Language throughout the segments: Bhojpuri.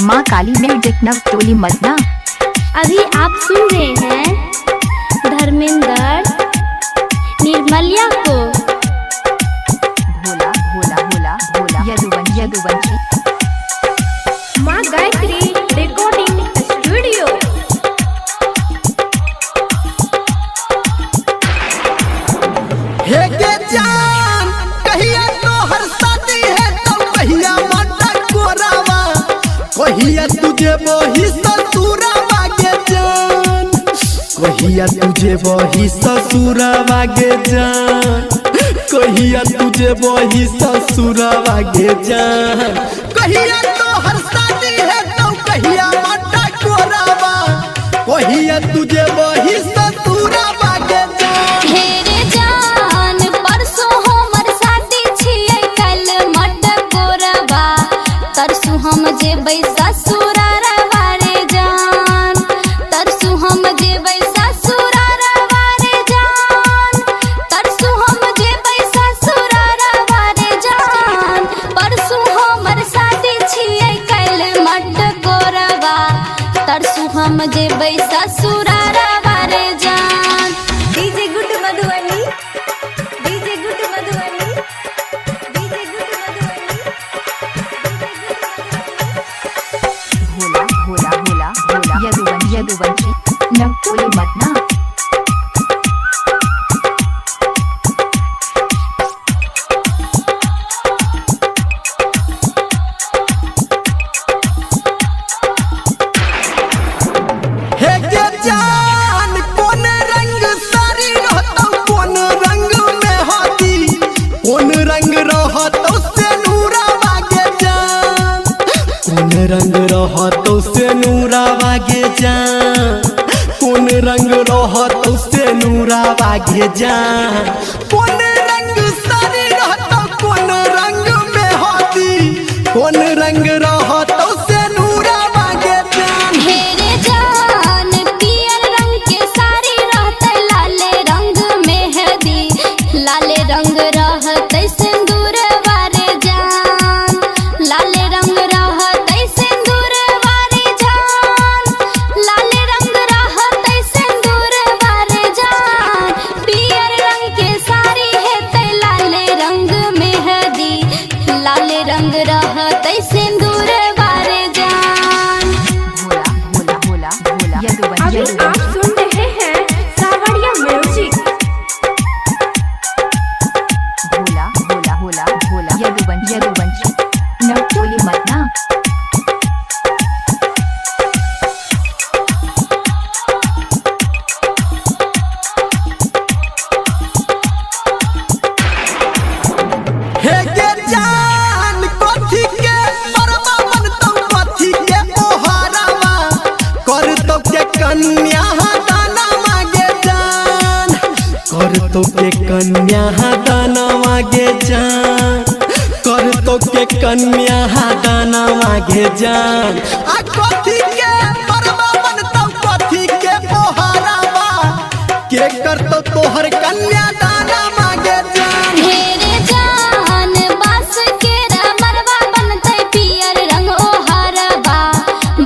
माँ काली म्यूजिक नवटोली मदना। अभी आप सुन रहे हैं धर्मेंद्र निर्मलिया को। भोला भोला भोला भोला यदुवंशी माँ गायत्री रिकॉर्डिंग स्टूडियो। हे के जान कहिया तो हर शादी है तो कहिया माता कोरावा, कहिया तुझे वही ससुरावा गे जान, कहिया तुझे वही ससुरावा गे जान, कहिया तुझे वही ससुरावा गे जान, कहिया तो हर शादी है तो कहिया माता कोरावा, कहिया तुझे वही ससुरावा गे जान। हेरे जान परसों हमर शादी छियै कल मट कोरबा, तरसू हम जेबै ससुरारवा रे जान, तरसू हम जेबै ससुरारवा रे जान, तरसू हम जेबै ससुरारवा रे जान, परसू हमर शादी छियै कल मट कोरबा, तरसू हम जेबै ससुरारवा रे जान। DJ good Madhubani, DJ good Madhubani, DJ good Madhubani. Bhola Bhola Bhola Bhola Yaduvanshi Navtoli Madna. हे के जान कौन रंग सारी रहतो, कौन रंग में हाथी, कौन रंग रहतो से नूरावा गे जान, कौन रंग रहतो से नूरावा गे जान, कौन रंग रहतो से नूरावा गे जान, कौन रंग सारी रहतो, कौन रंग में हाथी, कौन रंग रहतो से नूरावा गे जान। हेरे जान पियर रंग के साड़ी रहते लाले रंग मेहंदी, लाले रंग रहते सिंदूर वारे जान, लाले रंग रहते सिंदूर वारे जान, लाले रंग रहते सिंदूर वारे जान, पियर रंग के साड़ी है लाले रंग मेहंदी, लाले रंग रहते सिंदूर वारे जान। भोला भोला भोला भोला अभी आप सुन रहे हैं सावरिया म्यूजिक। भोला भोला भोला भोला यदुवंशी नवटोली मदना। हे के जान कथी के परवा बनतो, कथी के पोहरावा करतो के कन्या दाना मांगे जान, करतो के कन्या दाना मांगे जान, करतो के कन्या दाना मांगे जान, आ कथी के परवा बनतो, कथी के पोहरावा के करतो तोहर कन्या दाना मांगे जान। हेरे जान बास के मरवा बनते पियर रंग ओहरबा,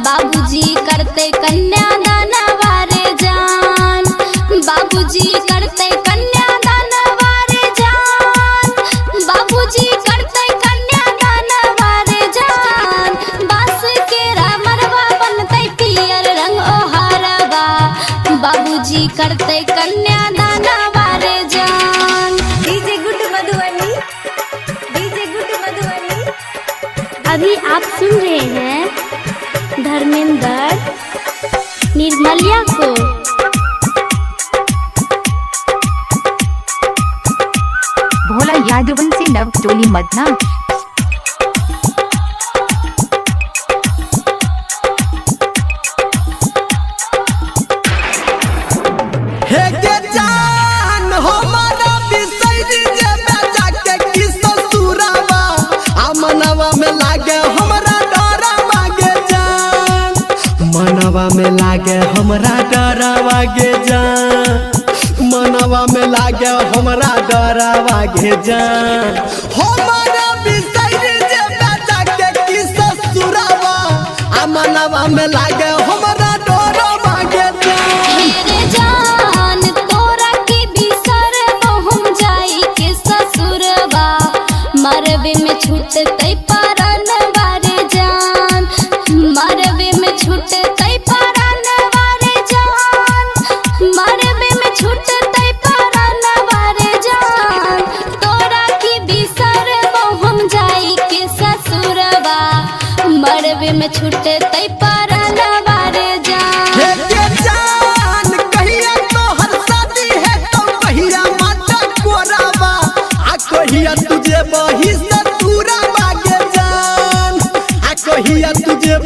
बाबूजी करते कन्या दाना वारे जान, बाबूजी करते कन्या दाना वारे जान, बाबूजी करते कन्या दाना वारे जान, बास के मरवा बनते पियर रंग ओहरबा, बाबूजी करते कन्या दाना वारे जान। DJ good Madhubani, DJ good Madhubani. अभी आप सुन रहे हैं धर्मेंद्र निर्मलिया को। भोला यदुवंशी नवटोली मदना। हे के जान हमारा बिसैरी जे बेचा के की ससुरावा, आ मनवा में लागे हमरा डरावा गे जान, मनवा में लागे हमरा डरावा गे जान, मनवा में लागे हमरा डरावा गे जान, हमारा बिसैरी जे बेचा के की ससुरावा, आ मनवा में लागे हमरा डोर मागे हेरे जान तोरा के बिसर हम जाई के ससुरबा मरबे में छूटतै परान वारे जान मरबे में छूटतै परान वारे जान मरबे में छूटतै परान वारे जान तोरा के बिसर हम जाई के ससुरबा मरबे में छूटतै परान वारे जान हे के जान कहिया तोहर शादी है तो कहिया माता कोराबा आ कहिया तुझे बही से दूरा मागे जान आ कहिया तुझे